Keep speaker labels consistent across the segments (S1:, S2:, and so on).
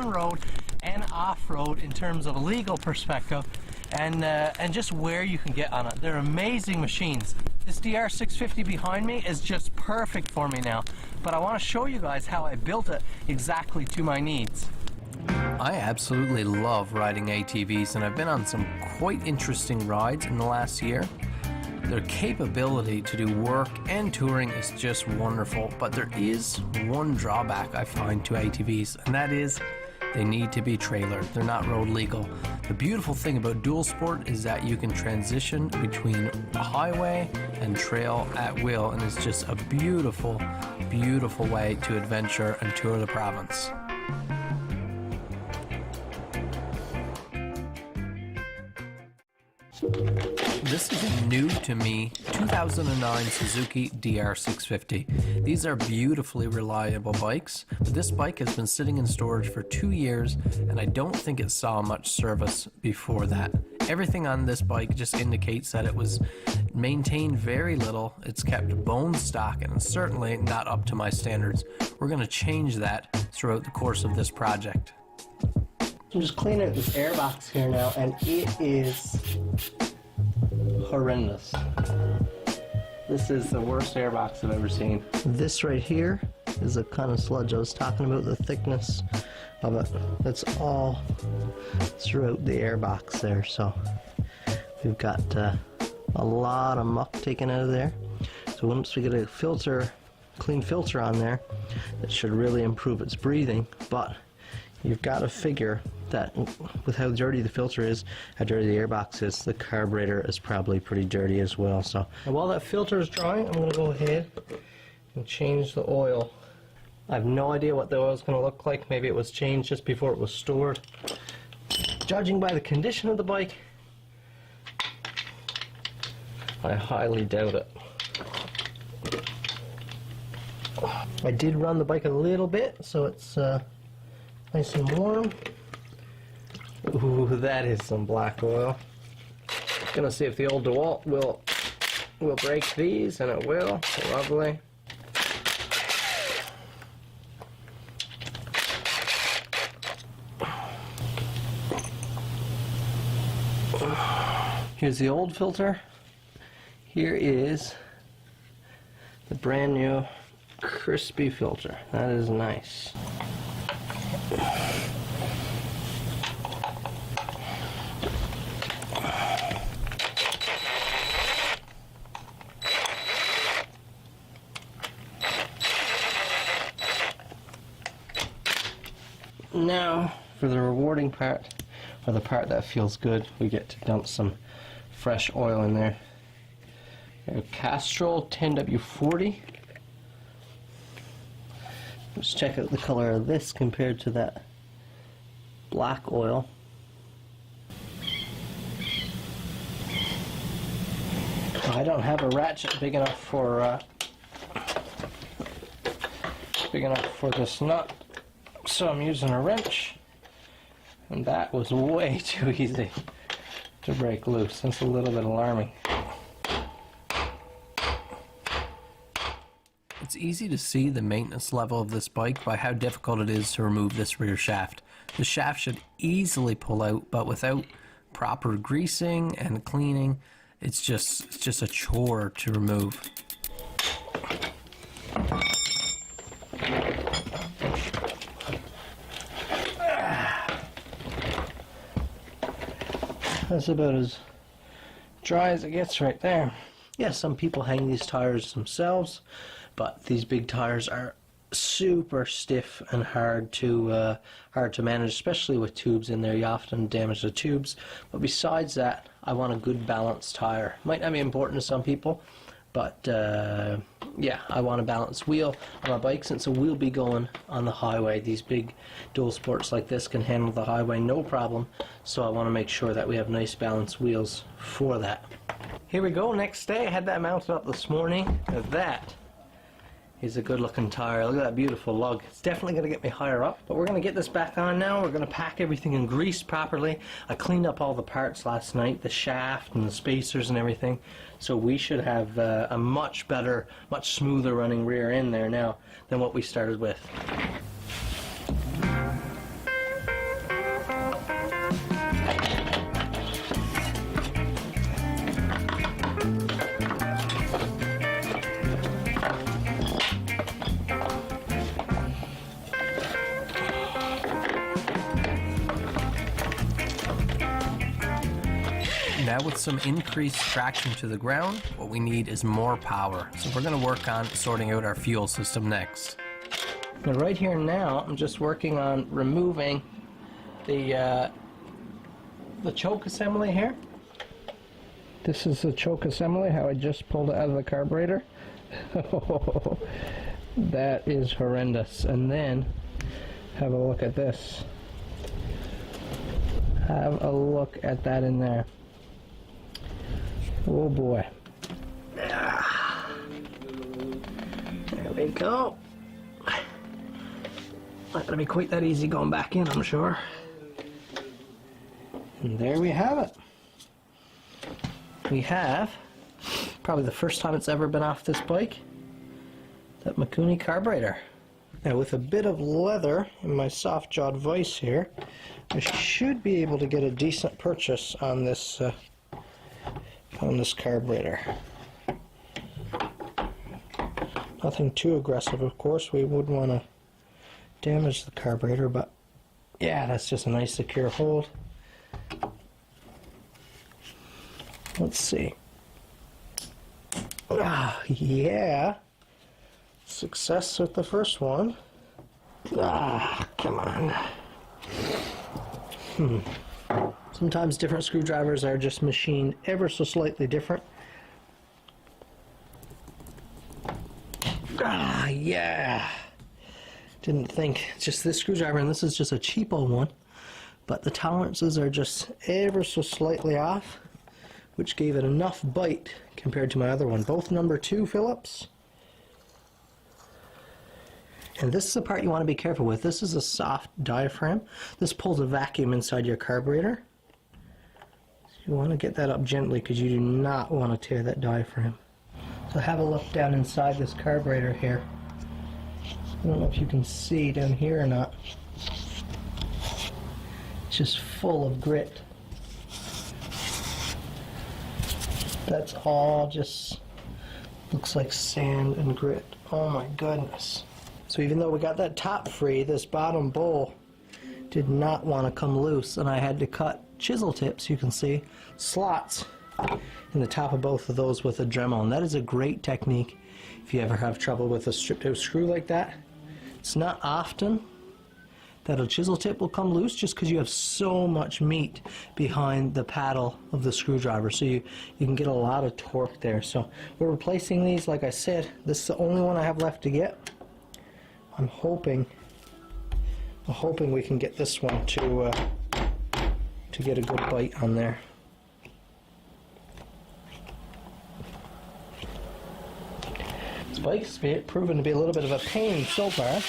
S1: on-road and off-road in terms of a legal perspective, and just where you can get on it. They're amazing machines. This DR650 behind me is just perfect for me now, but I want to show you guys how I built it exactly to my needs. I absolutely love riding ATVs, and I've been on some quite interesting rides in the last year. Their capability to do work and touring is just wonderful, but there is one drawback I find to ATVs, and that is they need to be trailered. They're not road legal. The beautiful thing about dual sport is that you can transition between highway and trail at will, and it's just a beautiful, beautiful way to adventure and tour the province. This is a new to me 2009 Suzuki DR650. These are beautifully reliable bikes, but this bike has been sitting in storage for 2 years, and I don't think it saw much service before that. Everything on this bike just indicates that it was maintained very little, it's kept bone stock, and it's certainly not up to my standards. We're going to change that throughout the course of this project.
S2: I'm just cleaning out this airbox here now, and it is horrendous. This is the worst airbox I've ever seen. This right here is the kind of sludge I was talking about, the thickness of it. That's all throughout the airbox there, so we've got a lot of muck taken out of there. So once we get a filter, clean filter on there, it should really improve its breathing, but you've got to figure that with how dirty the filter is, how dirty the airbox is, the carburetor is probably pretty dirty as well. So and while that filter is drying, I'm going to go ahead and change the oil. I have no idea what the oil is going to look like. Maybe it was changed just before it was stored. Judging by the condition of the bike, I highly doubt it. I did run the bike a little bit, so it's nice and warm. Ooh, that is some black oil. Gonna see if the old DeWalt will break these, and it will. Lovely. Here's the old filter. Here is the brand new crispy filter. That is nice. Now, for the rewarding part, or the part that feels good, we get to dump some fresh oil in there. Castrol 10W40. Let's check out the color of this compared to that black oil. I don't have a ratchet big enough for this nut, so I'm using a wrench, and that was way too easy to break loose. That's a little bit alarming.
S1: It's easy to see the maintenance level of this bike by how difficult it is to remove this rear shaft. The shaft should easily pull out, but without proper greasing and cleaning, it's just a chore to remove.
S2: That's about as dry as it gets right there. Yeah, some people hang these tires themselves, but these big tires are super stiff and hard to manage, especially with tubes in there. You often damage the tubes. But besides that, I want a good balanced tire. Might not be important to some people, but yeah, I want a balanced wheel on my bike. Since it will be going on the highway, these big dual sports like this can handle the highway no problem, so I want to make sure that we have nice balanced wheels for that. Here we go, next day. I had that mounted up this morning. That is a good looking tire. Look at that beautiful lug. It's definitely going to get me higher up, but we're going to get this back on now. We're going to pack everything in grease properly. I cleaned up all the parts last night, the shaft and the spacers and everything, so we should have a much better, much smoother running rear end there now than what we started with. Now with some increased traction to the ground, what we need is more power. So we're going to work on sorting out our fuel system next. Now right here now, I'm just working on removing the choke assembly here. This is the choke assembly, how I just pulled it out of the carburetor. That is horrendous. And then, have a look at this. Have a look at that in there. Oh boy. There we go. Not gonna be quite that easy going back in, I'm sure. And there we have it. We have, probably the first time it's ever been off this bike, that Mikuni carburetor. Now with a bit of leather in my soft-jawed vice here, I should be able to get a decent purchase on this carburetor. Nothing too aggressive, of course. We wouldn't want to damage the carburetor, but yeah, that's just a nice secure hold. Let's see. Ah, yeah. Success with the first one. Ah, come on. Sometimes different screwdrivers are just machined ever so slightly different. Ah, yeah. Didn't think. Just this screwdriver, and this is just a cheapo one, but the tolerances are just ever so slightly off, which gave it enough bite compared to my other one. Both number 2 Phillips. And this is the part you want to be careful with. This is a soft diaphragm. This pulls a vacuum inside your carburetor. So you want to get that up gently because you do not want to tear that diaphragm. So have a look down inside this carburetor here. I don't know if you can see down here or not. It's just full of grit. That's all just looks like sand and grit. Oh my goodness. So even though we got that top free, this bottom bowl did not want to come loose, and I had to cut chisel tips, you can see, slots in the top of both of those with a Dremel. And that is a great technique if you ever have trouble with a stripped out screw like that. It's not often that a chisel tip will come loose just because you have so much meat behind the paddle of the screwdriver, so you can get a lot of torque there. So we're replacing these, like I said. This is the only one I have left to get. I'm hoping we can get this one to get a good bite on there. This bike's proven to be a little bit of a pain so far.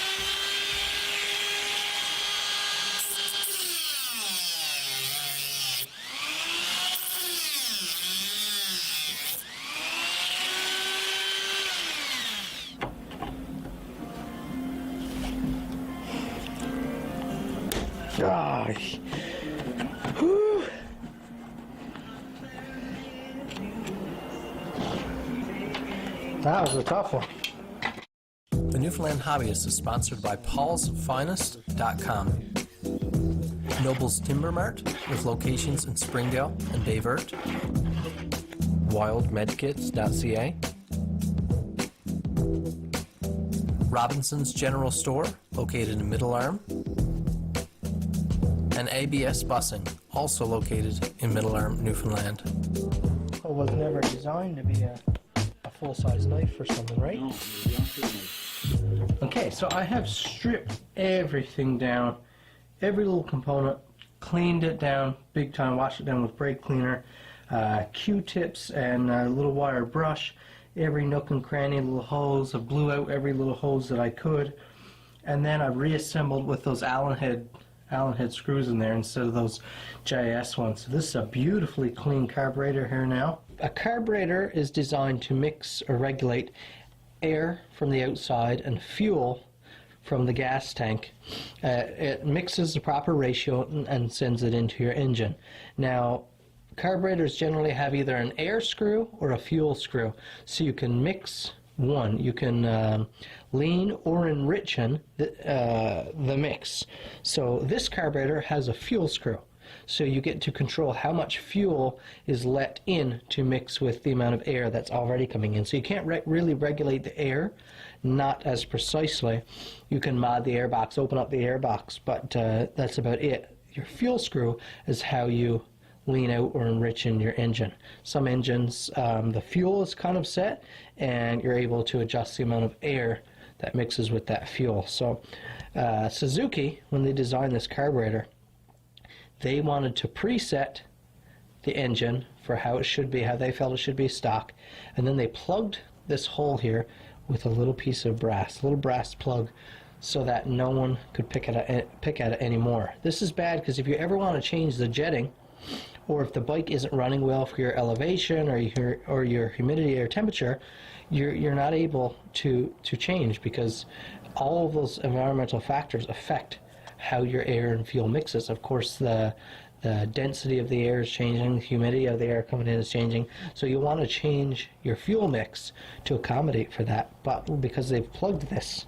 S2: Gosh. Whew. That was a tough one. The Newfoundland Hobbyist is sponsored by paulsfinest.com, Noble's Timber Mart with locations in Springdale and Bayvert, wildmedkits.ca, Robinson's General Store located in Middle Arm, and ABS Busing, also located in Middle Arm, Newfoundland. It was never designed to be a full-size knife or something, right? No. Okay, so I have stripped everything down, every little component, cleaned it down big time, washed it down with brake cleaner, Q-tips and a little wire brush, every nook and cranny, little hose. I blew out every little hose that I could, and then I reassembled with those Allen head screws in there instead of those JS ones. So this is a beautifully clean carburetor here now. A carburetor is designed to mix or regulate air from the outside and fuel from the gas tank. It mixes the proper ratio and sends it into your engine. Now, carburetors generally have either an air screw or a fuel screw, so you can mix one. You can lean or enrichen the mix. So this carburetor has a fuel screw. So you get to control how much fuel is let in to mix with the amount of air that's already coming in. So you can't really regulate the air, not as precisely. You can mod the air box, open up the air box, but that's about it. Your fuel screw is how you lean out or enrich in your engine. Some engines, the fuel is kind of set, and you're able to adjust the amount of air that mixes with that fuel. So Suzuki, when they designed this carburetor, they wanted to preset the engine for how it should be, how they felt it should be stock, and then they plugged this hole here with a little piece of brass, a little brass plug, so that no one could pick at it anymore. This is bad because if you ever want to change the jetting, or if the bike isn't running well for your elevation or your humidity or temperature, you're not able to change, because all of those environmental factors affect how your air and fuel mixes. Of course, the density of the air is changing, the humidity of the air coming in is changing, so you want to change your fuel mix to accommodate for that. But because they've plugged this,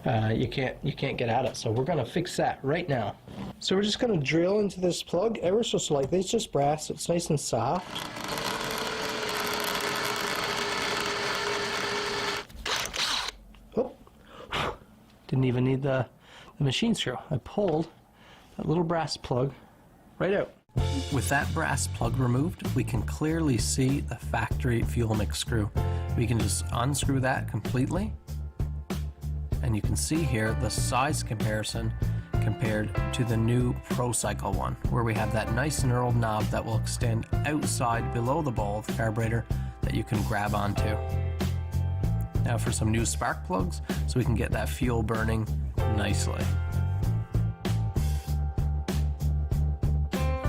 S2: you can't get at it. So we're going to fix that right now. So we're just going to drill into this plug ever so slightly. It's just brass, it's nice and soft. Oh, didn't even need the machine screw. I pulled that little brass plug right out.
S1: With that brass plug removed, we can clearly see the factory fuel mix screw. We can just unscrew that completely, and you can see here the size comparison compared to the new Pro Cycle one, where we have that nice knurled knob that will extend outside below the ball of the carburetor that you can grab onto. Now for some new spark plugs, so we can get that fuel burning nicely.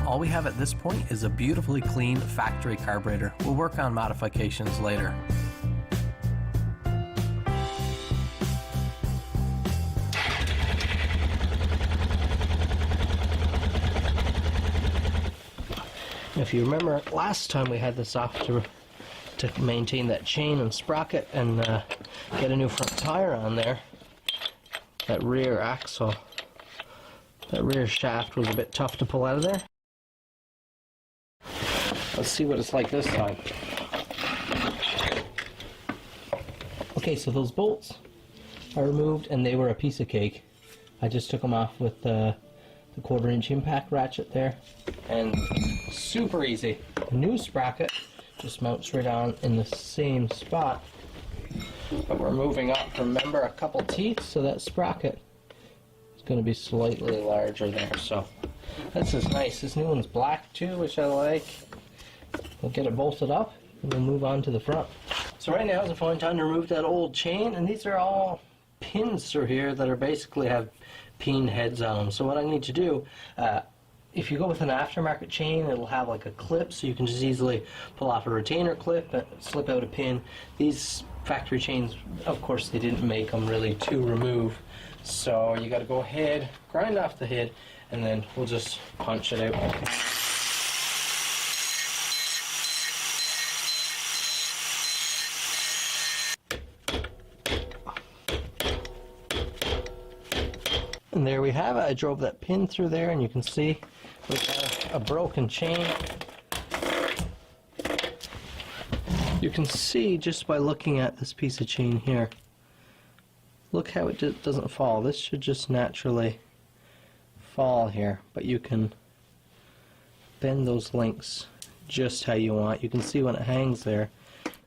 S1: All we have at this point is a beautifully clean factory carburetor. We'll work on modifications later.
S2: If you remember, last time we had this off to maintain that chain and sprocket and get a new front tire on there. That rear axle, that rear shaft was a bit tough to pull out of there. Let's see what it's like this time. Okay, so those bolts are removed and they were a piece of cake. I just took them off with the 1/4-inch impact ratchet there, and super easy. The new sprocket just mounts right on in the same spot, but we're moving up, remember, a couple teeth, so that sprocket is going to be slightly larger there. So this is nice. This new one's black too, which I like. We'll get it bolted up and we'll move on to the front. So right now is a fine time to remove that old chain, and these are all pins through here that are basically have peen heads on them. So what I need to do, if you go with an aftermarket chain, it'll have like a clip, so you can just easily pull off a retainer clip and slip out a pin. These factory chains, of course, they didn't make them really to remove, so you got to go ahead, grind off the head, and then we'll just punch it out. And there we have it. I drove that pin through there, and you can see we have a broken chain. You can see just by looking at this piece of chain here, look how it doesn't fall. This should just naturally fall here, but you can bend those links just how you want. You can see when it hangs there.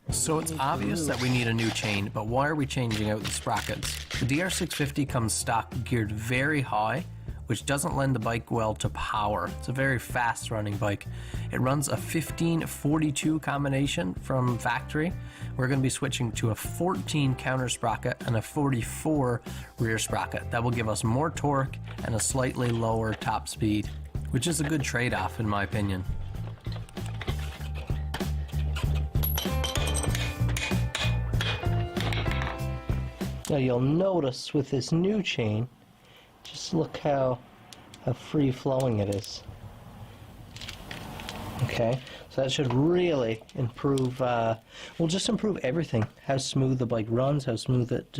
S1: So it's obvious that we need a new chain, but why are we changing out the sprockets? The DR650 comes stock geared very high, which doesn't lend the bike well to power. It's a very fast running bike. It runs a 15-42 combination from factory. We're going to be switching to a 14 counter sprocket and a 44 rear sprocket. That will give us more torque and a slightly lower top speed, which is a good trade-off in my opinion.
S2: Now you'll notice with this new chain, just look how free-flowing it is. Okay, so that should really improve, will just improve everything. How smooth the bike runs, how smooth it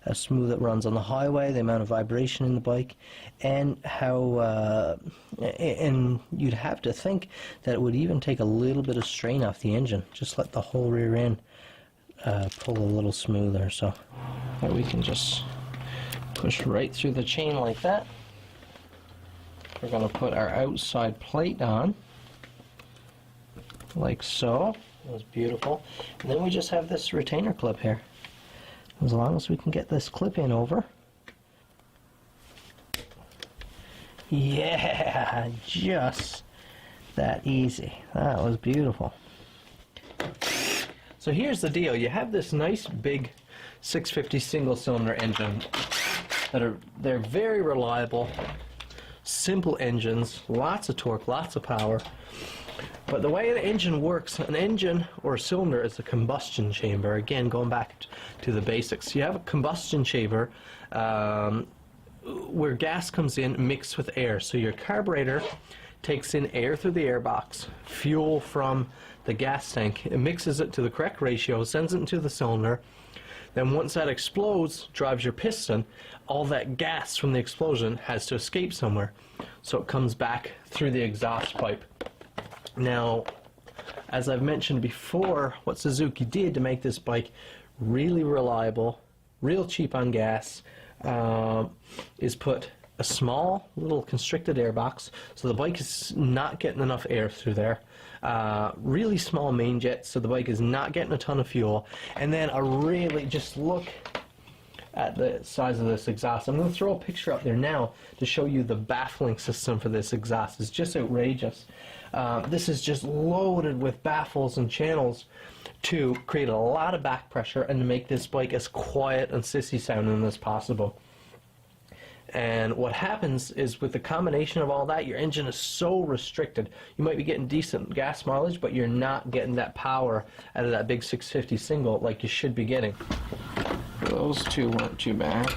S2: how smooth it runs on the highway, the amount of vibration in the bike, and how and you'd have to think that it would even take a little bit of strain off the engine. Just let the whole rear end pull a little smoother, so that we can just push right through the chain like that. We're going to put our outside plate on like so. That was beautiful. And then we just have this retainer clip here. As long as we can get this clip in over. Yeah, just that easy. That was beautiful. So here's the deal. You have this nice big 650 single cylinder engine they're very reliable, simple engines, lots of torque, lots of power. But the way the engine works, an engine or a cylinder is a combustion chamber. Again, going back to the basics. You have a combustion chamber where gas comes in mixed with air. So your carburetor takes in air through the air box, fuel from the gas tank, it mixes it to the correct ratio, sends it into the cylinder. Then once that explodes, drives your piston, all that gas from the explosion has to escape somewhere. So it comes back through the exhaust pipe. Now, as I've mentioned before, what Suzuki did to make this bike really reliable, real cheap on gas, is put a small little constricted air box, so the bike is not getting enough air through there. Really small main jet, so the bike is not getting a ton of fuel. And then just look at the size of this exhaust. I'm going to throw a picture up there now to show you the baffling system for this exhaust. It's just outrageous. This is just loaded with baffles and channels to create a lot of back pressure and to make this bike as quiet and sissy sounding as possible. And what happens is with the combination of all that, your engine is so restricted. You might be getting decent gas mileage, but you're not getting that power out of that big 650 single like you should be getting. Those two weren't too bad.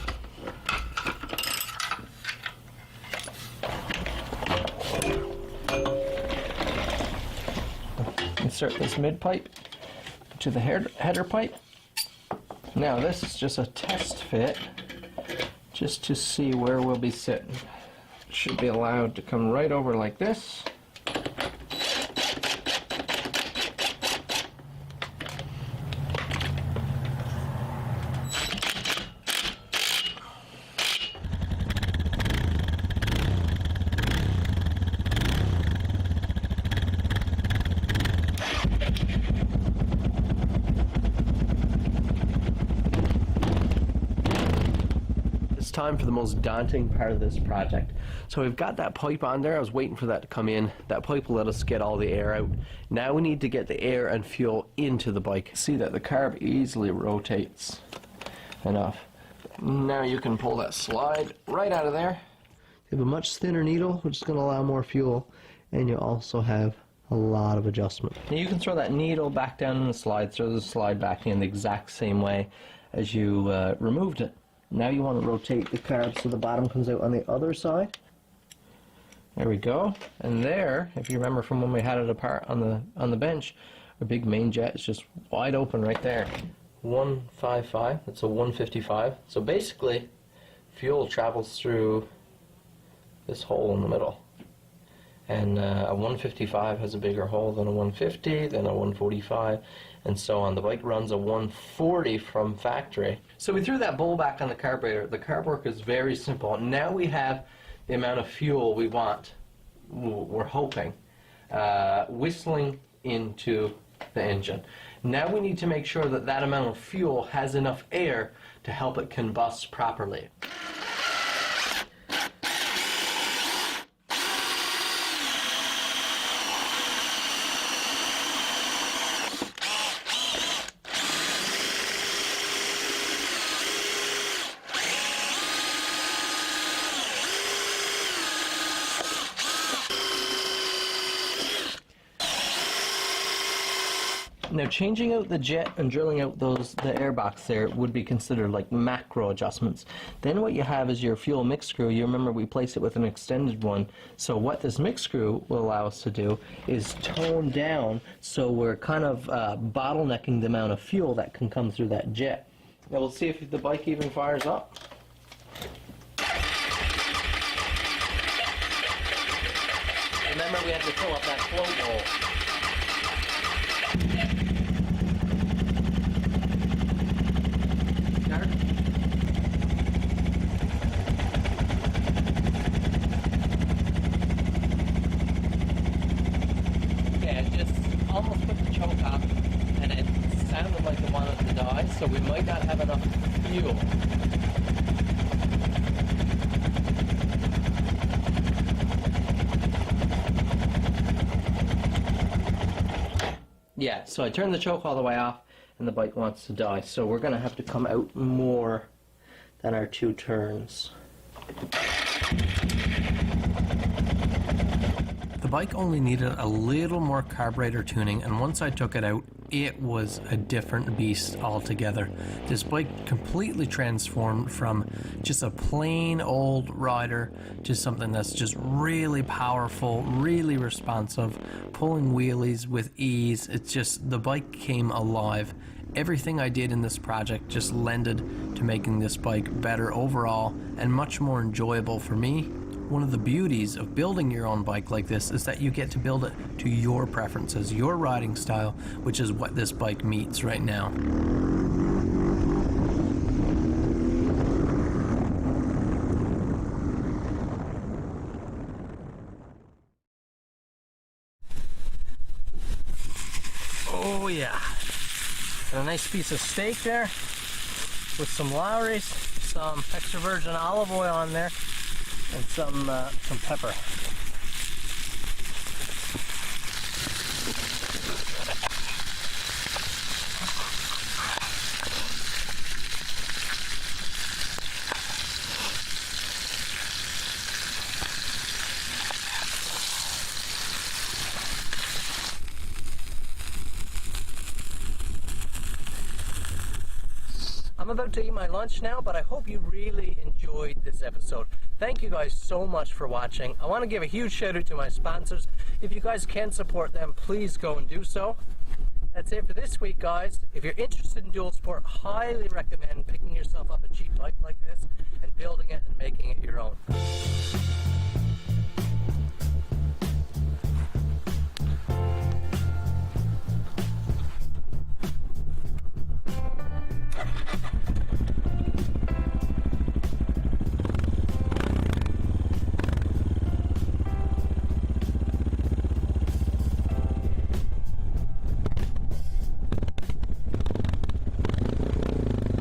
S2: Insert this mid pipe to the header pipe. Now this is just a test fit, just to see where we'll be sitting. It should be allowed to come right over like this. Time for the most daunting part of this project. So we've got that pipe on there. I was waiting for that to come in. That pipe will let us get all the air out. Now we need to get the air and fuel into the bike. See that the carb easily rotates enough. Now you can pull that slide right out of there. You have a much thinner needle, which is going to allow more fuel, and you also have a lot of adjustment. Now you can throw that needle back down in the slide, throw the slide back in the exact same way as you removed it. Now you want to rotate the carb so the bottom comes out on the other side. There we go. And there, if you remember from when we had it apart on the bench, our big main jet is just wide open right there. 155, that's a 155. So basically, fuel travels through this hole in the middle. And a 155 has a bigger hole than a 150, then a 145, and so on. The bike runs a 140 from factory. So we threw that bowl back on the carburetor. The carb work is very simple. Now we have the amount of fuel we want, we're hoping, whistling into the engine. Now we need to make sure that that amount of fuel has enough air to help it combust properly. Now changing out the jet and drilling out the airbox there would be considered like macro adjustments. Then what you have is your fuel mix screw. You remember we placed it with an extended one. So what this mix screw will allow us to do is tone down, so we're kind of bottlenecking the amount of fuel that can come through that jet. And we'll see if the bike even fires up. Remember, we had to fill up that float bowl. Start. Yeah, it just almost put the choke off, and it sounded like it wanted to die, so we might not have enough fuel. Yeah, so I turned the choke all the way off, and the bike wants to die, so we're going to have to come out more than our 2 turns.
S1: The bike only needed a little more carburetor tuning, and once I took it out, it was a different beast altogether. This bike completely transformed from just a plain old rider to something that's just really powerful, really responsive, pulling wheelies with ease. It's just, the bike came alive. Everything I did in this project just lended to making this bike better overall and much more enjoyable for me. One of the beauties of building your own bike like this is that you get to build it to your preferences, your riding style, which is what this bike meets right now. Oh yeah, got a nice piece of steak there with some Lowry's, some extra virgin olive oil on there, and some pepper. I'm about to eat my lunch now, but I hope you really enjoyed this episode. Thank you guys so much for watching. I want to give a huge shout out to my sponsors. If you guys can support them, please go and do so. That's it for this week, guys. If you're interested in dual sport, highly recommend picking yourself up a cheap bike like this and building it and making it your own.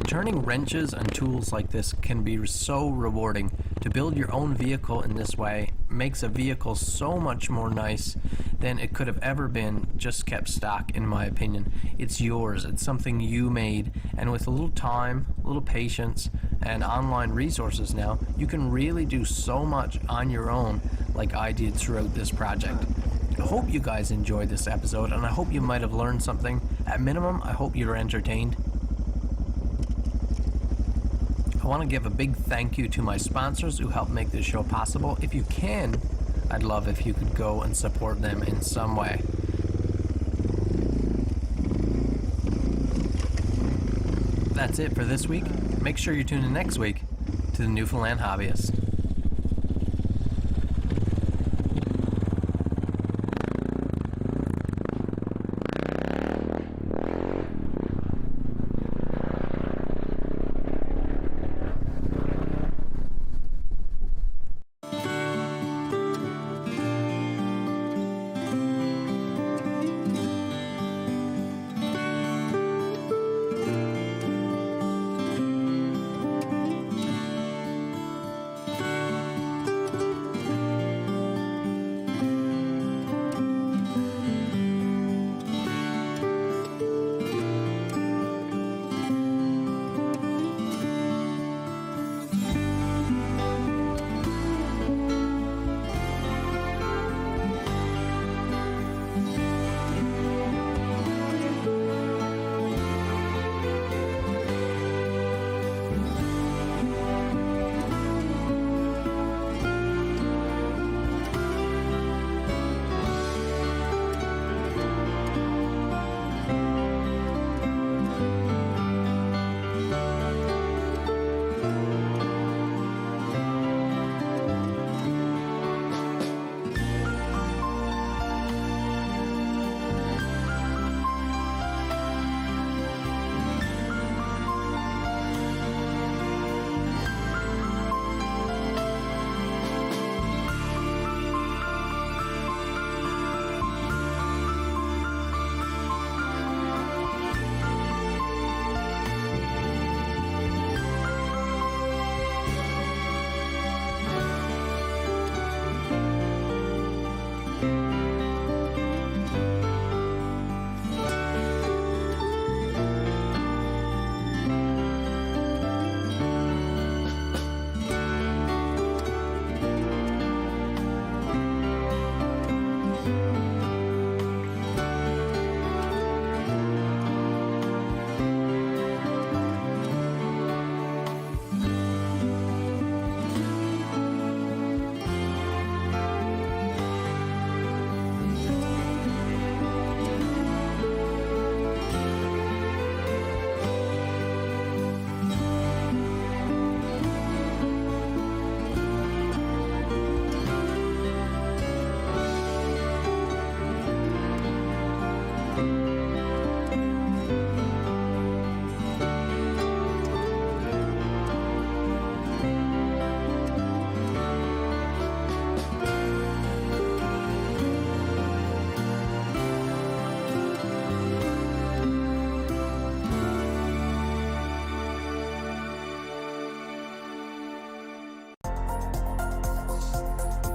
S1: Turning wrenches and tools like this can be so rewarding. To build your own vehicle in this way makes a vehicle so much more nice than it could have ever been just kept stock, in my opinion. It's yours, it's something you made, and with a little time, a little patience, and online resources now, you can really do so much on your own like I did throughout this project. I hope you guys enjoyed this episode, and I hope you might have learned something. At minimum, I hope you're entertained. I want to give a big thank you to my sponsors who helped make this show possible. If you can, I'd love if you could go and support them in some way. That's it for this week. Make sure you tune in next week to the Newfoundland Hobbyist.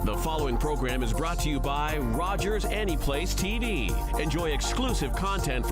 S3: The following program is brought to you by Rogers Anyplace TV. Enjoy exclusive content